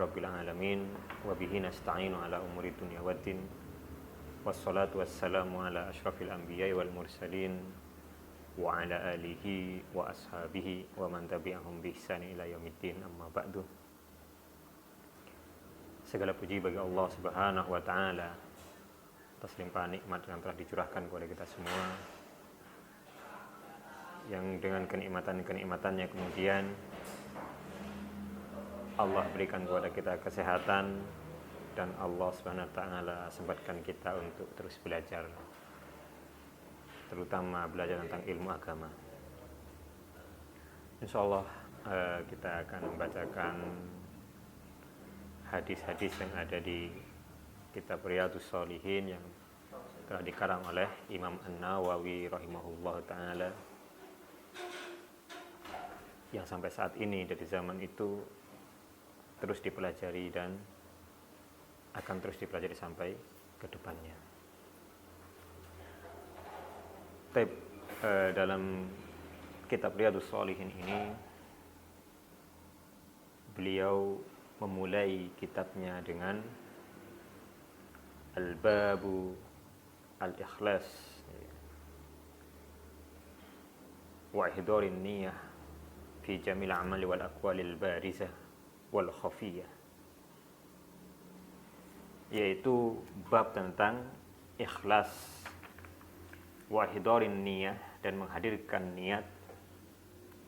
rabbil alamin wa bihi nasta'inu ala umuri dunya waddin wassalatu wassalamu ala asyrafil anbiya'i wal mursalin wa ala alihi wa ashabihi wa man tabi'ahum bi ihsani ila yaumiddin, amma ba'du. Segala puji bagi Allah Subhanahu wa taala atas limpahan nikmat yang telah dicurahkan kepada kita semua, yang dengan kenikmatan-kenikmatannya kemudian Allah berikan kepada kita kesehatan dan Allah Subhanahu wa taala sempatkan kita untuk terus belajar, terutama belajar tentang ilmu agama. Insyaallah kita akan membacakan hadis-hadis yang ada di kitab Riyadhus Shalihin yang telah dikarang oleh Imam An-Nawawi rahimahullah ta'ala, yang sampai saat ini dari zaman itu terus dipelajari dan akan terus dipelajari sampai ke depannya. Dalam kitab Riyadhus Shalihin ini beliau memulai kitabnya dengan al-babu al-ikhlas wa ihdarin niyah fi jamil amali wal aqwalil barizah wal khafiyah, yaitu bab tentang ikhlas, wa ihdarin niyah, dan menghadirkan niat,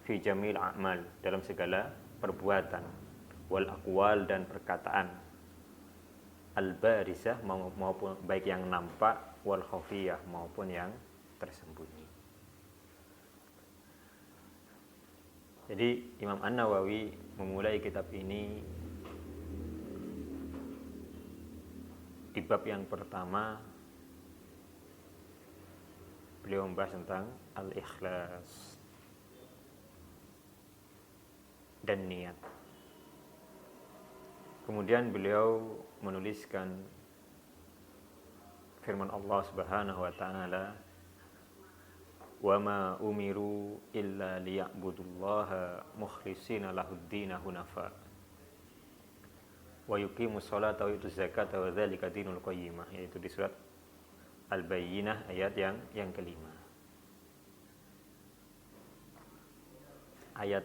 fi jamil amal, dalam segala perbuatan, wal aqwal, dan perkataan, al barizah, maupun baik yang nampak, wal khafiyah, maupun yang tersembunyi. Jadi Imam An-Nawawi memulai kitab ini di bab yang pertama. Beliau membahas tentang al-ikhlas dan niat. Kemudian beliau menuliskan firman Allah Subhanahu wa taala, wa ma umiru illa liya'budullaha mukhlishina lahuddin hunafa wa yuqimus sholata wa yutuz zakata wa dzalika dinul qayyimah, yaitu di surat Al-Bayyinah ayat yang kelima. Ayat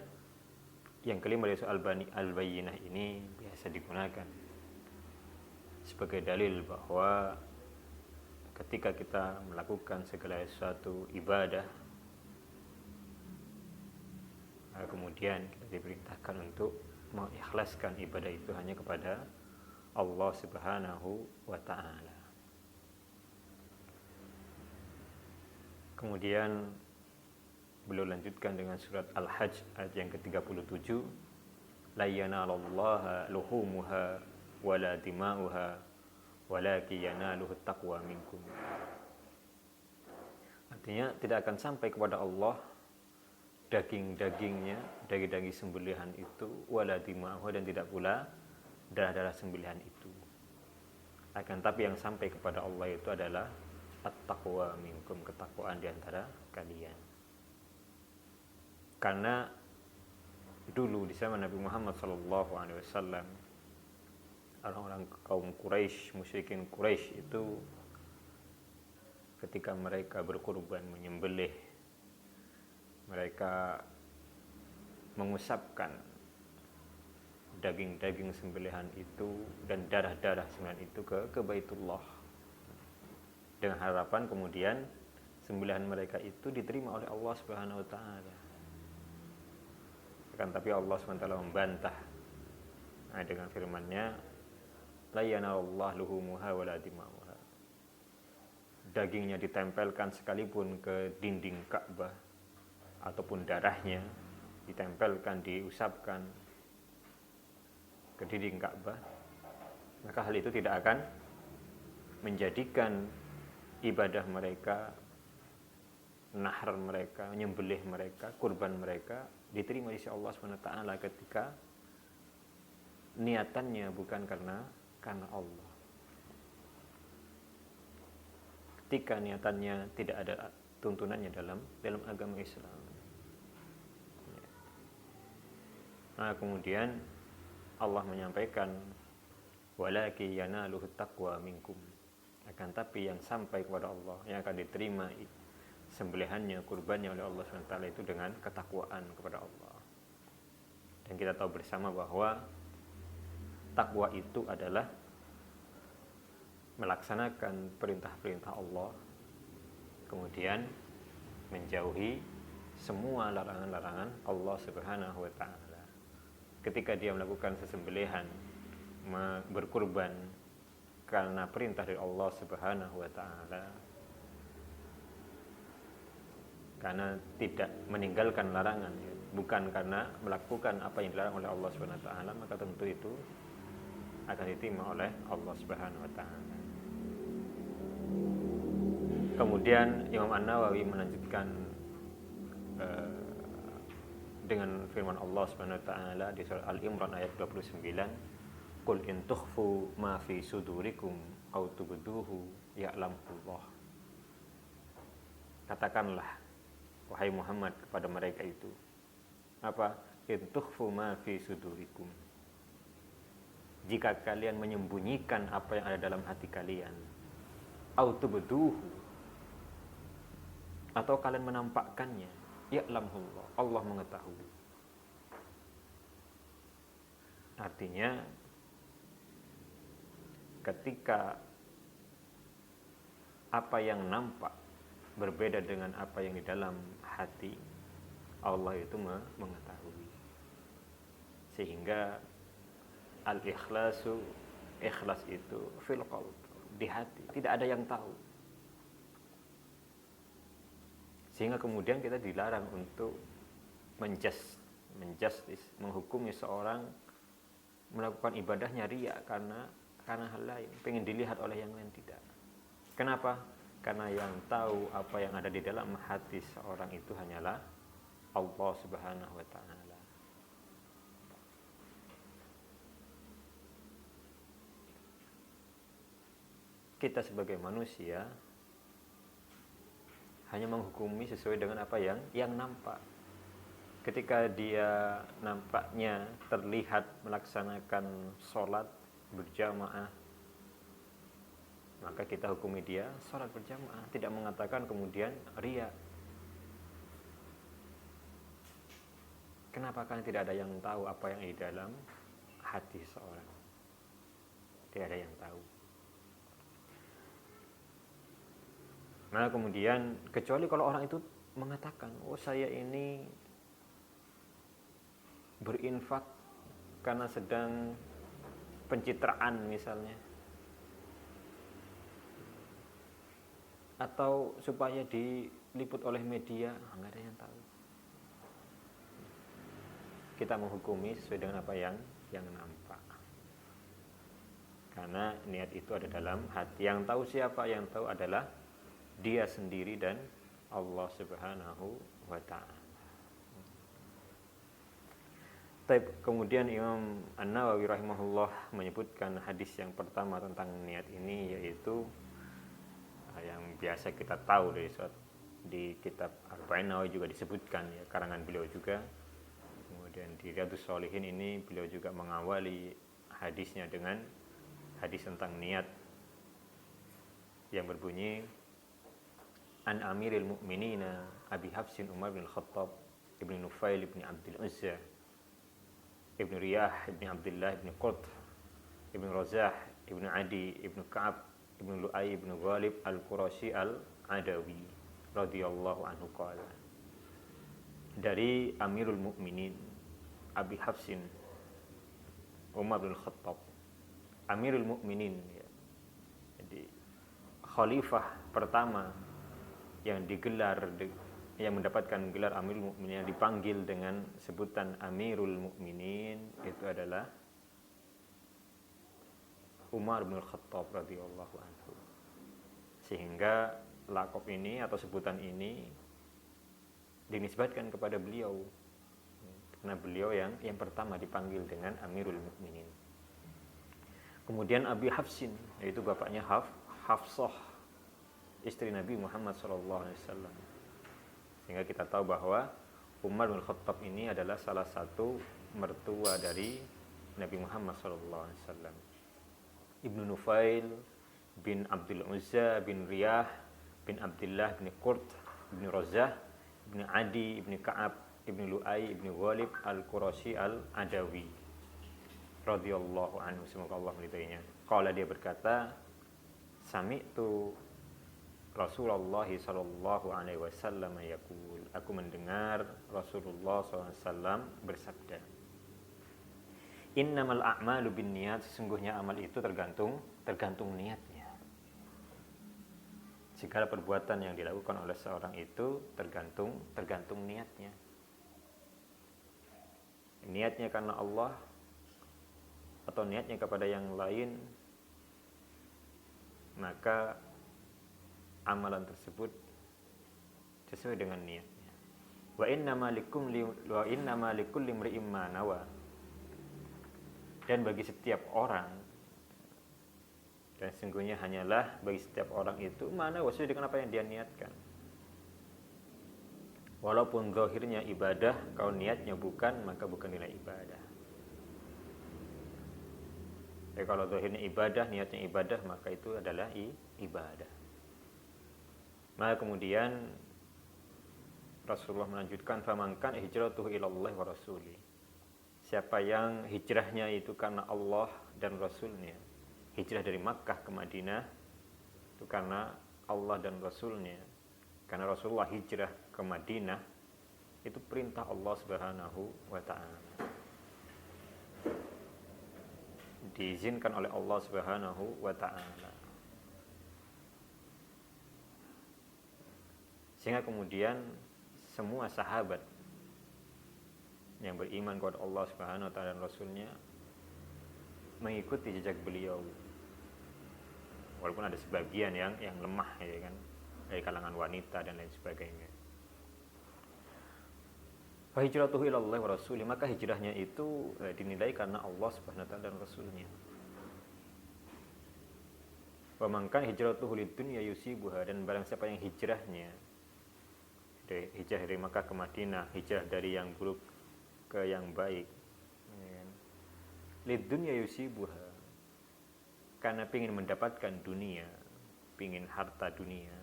yang kelima dari surat Al-Bayyinah ini biasa digunakan sebagai dalil bahwa ketika kita melakukan segala sesuatu ibadah, kemudian kita diperintahkan untuk mengikhlaskan ibadah itu hanya kepada Allah Subhanahu wa ta'ala. Kemudian beliau lanjutkan dengan surat Al-Hajj ayat yang ke-37, la yanalallaha luhumuha wala dima'uha walakin yanaluhu taqwa minkum. Artinya tidak akan sampai kepada Allah daging-dagingnya, daging-daging sembelihan itu, wala dima'uha, dan tidak pula darah-darah sembelihan itu. Akan tapi yang sampai kepada Allah itu adalah at-taqwa minkum, ketakwaan di antara kalian. Karena dulu di zaman Nabi Muhammad SAW, orang-orang kaum Quraisy, musyrikin Quraisy itu ketika mereka berkurban, menyembelih, mereka mengusapkan daging-daging sembelihan itu dan darah-darah sembelihan itu ke Baitullah, dengan harapan kemudian sembelihan mereka itu diterima oleh Allah Subhanahu wa taala. Akan tapi Allah Subhanahu wa taala membantah dengan firman-Nya, la yanallahu luhumuha wala dima'uha. Dagingnya ditempelkan sekalipun ke dinding Ka'bah ataupun darahnya ditempelkan, diusapkan ke dinding Ka'bah, maka hal itu tidak akan menjadikan ibadah mereka, nahar mereka, menyembelih mereka, kurban mereka diterima di sisi Allah Subhanahu wa taala ketika niatannya bukan karena Allah. Ketika niatannya tidak ada tuntunannya dalam agama Islam. Nah, kemudian Allah menyampaikan walaki yanaluhu taqwa minkum, akan tapi yang sampai kepada Allah, yang akan diterima sembelihannya, kurbannya oleh Allah SWT itu dengan ketakwaan kepada Allah. Dan kita tahu bersama bahwa takwa itu adalah melaksanakan perintah-perintah Allah, kemudian menjauhi semua larangan-larangan Allah Subhanahu wa taala. Ketika dia melakukan sesembelihan, berkurban karena perintah dari Allah Subhanahu wa taala, karena tidak meninggalkan larangan, bukan karena melakukan apa yang dilarang oleh Allah Subhanahu wa taala, maka tentu itu akan diterima oleh Allah Subhanahu wa taala. Kemudian Imam An-Nawawi melanjutkan dengan firman Allah Subhanahu wa taala di surah Al-Imran ayat 29, qul in tukhfu ma fi sudurikum aw tubduhu ya'lamullah. Katakanlah wahai Muhammad kepada mereka itu, apa? In tukhfu ma fi sudurikum, jika kalian menyembunyikan apa yang ada dalam hati kalian, aw tubduhu, atau kalian menampakkannya, ya'lamullah, Allah mengetahui. Artinya ketika apa yang nampak berbeda dengan apa yang di dalam hati, Allah itu mengetahui. Sehingga al-ikhlasu, ikhlas itu fil qalb, di hati, tidak ada yang tahu. Sehingga kemudian kita dilarang untuk menjustis, menghukumi seorang melakukan ibadahnya riya karena hal lain, pengen dilihat oleh yang lain, tidak. Kenapa? Karena yang tahu apa yang ada di dalam hati seorang itu hanyalah Allah Subhanahu wa taala. Kita sebagai manusia hanya menghukumi sesuai dengan apa yang nampak. Ketika dia nampaknya terlihat melaksanakan sholat berjamaah, maka kita hukumi dia sholat berjamaah, tidak mengatakan kemudian riya. Kenapa? Karena tidak ada yang tahu apa yang di dalam hati seorang. Tidak ada yang tahu. Nah kemudian, kecuali kalau orang itu mengatakan, oh saya ini berinfak karena sedang pencitraan misalnya, atau supaya diliput oleh media, nggak ada yang tahu. Kita menghukumi sesuai dengan apa yang nampak, karena niat itu ada dalam hati. Yang tahu siapa? Yang tahu adalah dia sendiri dan Allah Subhanahu wa ta'ala. Kemudian Imam An-Nawawi rahimahullah menyebutkan hadis yang pertama tentang niat ini, yaitu yang biasa kita tahu di kitab Arba'in Nawawi juga disebutkan, ya, karangan beliau juga. Kemudian di Riyadhus Shalihin ini beliau juga mengawali hadisnya dengan hadis tentang niat yang berbunyi, An Amiril Mu'minina Abi Hafsin Umar bin Khattab Ibn Nufail Ibn Abdul Uzza Ibn Riyah Ibn Abdullah Ibn Qurt Ibn Razah Ibn Adi Ibn Ka'ab Ibn Lu'ay Ibn Ghalib Al-Qurashi Al-Adawi radhiyallahu anhu qala, dari Amirul Mukminin Abi Hafsin Umar bin Khattab, Amirul Mukminin, ya. Jadi khalifah pertama yang mendapatkan gelar Amirul Mukminin, yang dipanggil dengan sebutan Amirul Mukminin, itu adalah Umar bin Khattab radhiyallahu anhu. Sehingga lakop ini atau sebutan ini dinisbatkan kepada beliau, karena beliau yang pertama dipanggil dengan Amirul Mukminin. Kemudian Abi Hafsin, yaitu bapaknya Hafsah, istri Nabi Muhammad SAW. Sehingga kita tahu bahwa Umar bin Khattab ini adalah salah satu mertua dari Nabi Muhammad SAW. Ibnu Nufail bin Abdul Uzza bin Riyah bin Abdullah bin Qurt bin Razah bin Adi bin Ka'ab bin Lu'ay bin Ghalib al-Qurashi al-Adawi radhiyallahu anhu, semoga Allah meridainya. Qala, dia berkata, sami'tu Rasulullah sallallahu alaihi wasallam yaqul, aku mendengar Rasulullah SAW bersabda, innamal a'malu binniyat, sesungguhnya amal itu tergantung niatnya. Segala perbuatan yang dilakukan oleh seorang itu tergantung niatnya. Niatnya karena Allah atau niatnya kepada yang lain, maka amalan tersebut sesuai dengan niatnya. Wa innama likulli imri'in ma nawa, dan bagi setiap orang, dan sesungguhnya hanyalah bagi setiap orang itu mana sesuai dengan apa yang dia niatkan. Walaupun zahirnya ibadah, kalau niatnya bukan, maka bukan nilai ibadah. Ya, kalau zahirnya ibadah, niatnya ibadah, maka itu adalah ibadah. Maka kemudian Rasulullah melanjutkan, faman kana hijratuhu ilallahi wa rasuli, siapa yang hijrahnya itu karena Allah dan Rasulnya, hijrah dari Makkah ke Madinah itu karena Allah dan Rasulnya. Karena Rasulullah hijrah ke Madinah itu perintah Allah Subhanahu wa ta'ala, diizinkan oleh Allah Subhanahu wa ta'ala. Sehingga kemudian semua sahabat yang beriman kepada Allah Subhanahu wa ta'ala dan Rasulnya mengikuti jejak beliau. Walaupun ada sebagian yang lemah, ya kan, dari kalangan wanita dan lain sebagainya. Fa hijratuhu ilallahi wa rasuli, maka hijrahnya itu dinilai karena Allah Subhanahu wa ta'ala dan Rasulnya. Wa man kana hijratuhu lidunya yusibuha, dan barang siapa yang hijrahnya hijrah dari Makkah ke Madinah, hijrah dari yang buruk ke yang baik, ya kan? Lidunya yusibuha, karena ingin mendapatkan dunia, ingin harta dunia.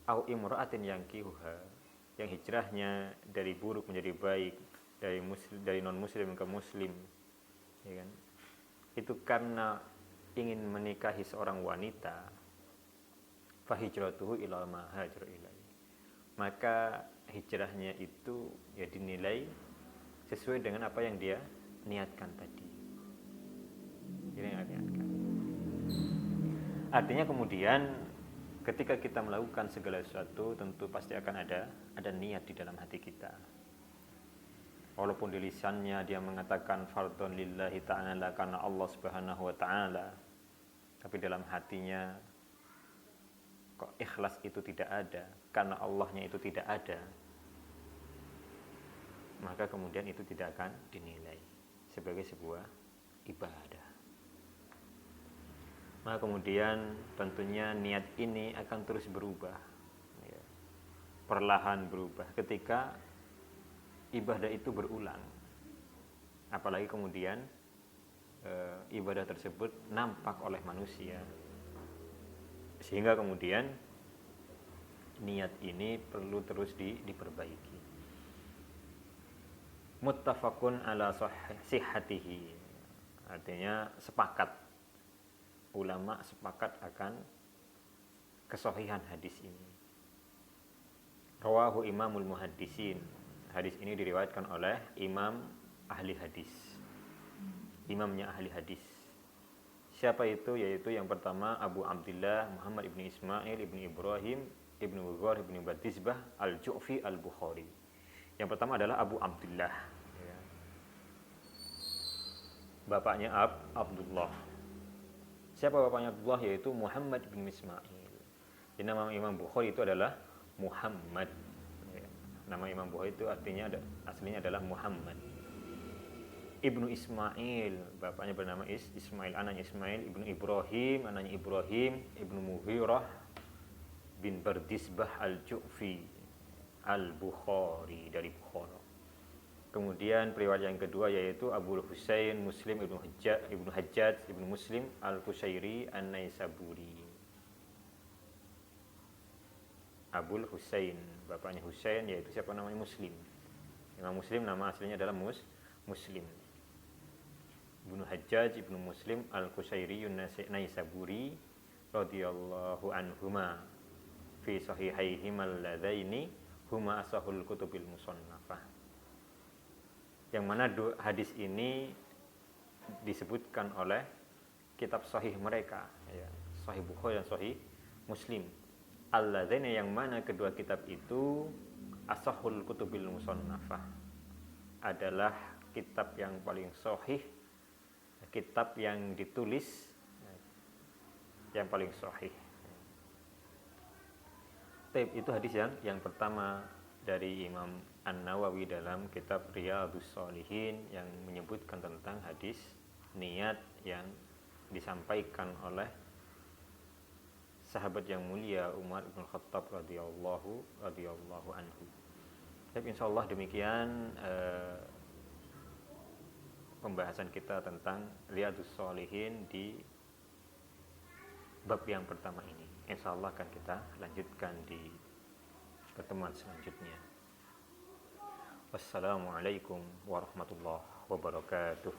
Au imra'atin yankihuha, yang hijrahnya dari buruk menjadi baik, dari non muslim ke muslim, ya kan? Itu karena ingin menikahi seorang wanita. Fa hijratuhu ila ma hajara ilaihi, maka hijrahnya itu ya dinilai sesuai dengan apa yang dia niatkan tadi. Ini yang niatkan. Artinya kemudian ketika kita melakukan segala sesuatu, tentu pasti akan ada niat di dalam hati kita. Walaupun di lisannya dia mengatakan fardhon lillahi ta'ala, karena Allah Subhanahu wa ta'ala, tapi dalam hatinya kok ikhlas itu tidak ada, karena Allahnya itu tidak ada, maka kemudian itu tidak akan dinilai sebagai sebuah ibadah. Maka kemudian tentunya niat ini akan terus berubah, ya, perlahan berubah ketika ibadah itu berulang. Apalagi kemudian ibadah tersebut nampak oleh manusia, sehingga kemudian niat ini perlu terus diperbaiki. Muttafaqun ala sihhatihi, artinya sepakat, ulama sepakat akan kesahihan hadis ini. Rawahu Imamul Muhaddisin, hadis ini diriwayatkan oleh imam ahli hadis, imamnya ahli hadis. Siapa itu? Yaitu yang pertama Abu Abdullah Muhammad ibn Ismail ibn Ibrahim ibn Ughar ibn Badisbah al-Ju'fi al-Bukhari. Yang pertama adalah Abu Abdullah, ya. Bapaknya Abdullah. Siapa bapaknya Abdullah? Yaitu Muhammad bin Ismail. Jadi nama Imam Bukhari itu adalah Muhammad, ya. Nama Imam Bukhari itu artinya aslinya adalah Muhammad. Ibnu Ismail, bapaknya bernama Ismail, anaknya Ismail, Ibnu Ibrahim, anaknya Ibrahim, Ibnu Mughirah bin Bardisbah al-Ju'fi al-Bukhari, dari Bukhara. Kemudian riwayat yang kedua yaitu Abu Husain Muslim ibnu Hajjaj ibnu Muslim al-Qushairi an-Naisaburi. Abu Husain, bapaknya Husain yaitu siapa namanya Muslim. Imam Muslim nama aslinya adalah Muslim. Ibnu Hajjaj ibnu Muslim al-Qushairi an-Naisaburi radhiyallahu anhuma fi sahihaihima alladaini huma asahul kutubil musannafah. Yang mana hadis ini disebutkan oleh kitab sahih mereka, ya, Sahih Bukhari dan Sahih Muslim. Alladaina, yang mana kedua kitab itu asahul kutubil musannafah, adalah kitab yang paling sahih, kitab yang ditulis yang paling sahih. Itu hadis yang pertama dari Imam An-Nawawi dalam kitab Riyadhus Shalihin yang menyebutkan tentang hadis niat yang disampaikan oleh sahabat yang mulia Umar bin Khattab radhiyallahu anhu. Tapi insyaallah demikian pembahasan kita tentang Riyadhus Shalihin di bab yang pertama ini. Insyaallah akan kita lanjutkan di pertemuan selanjutnya. Wassalamualaikum warahmatullahi wabarakatuh.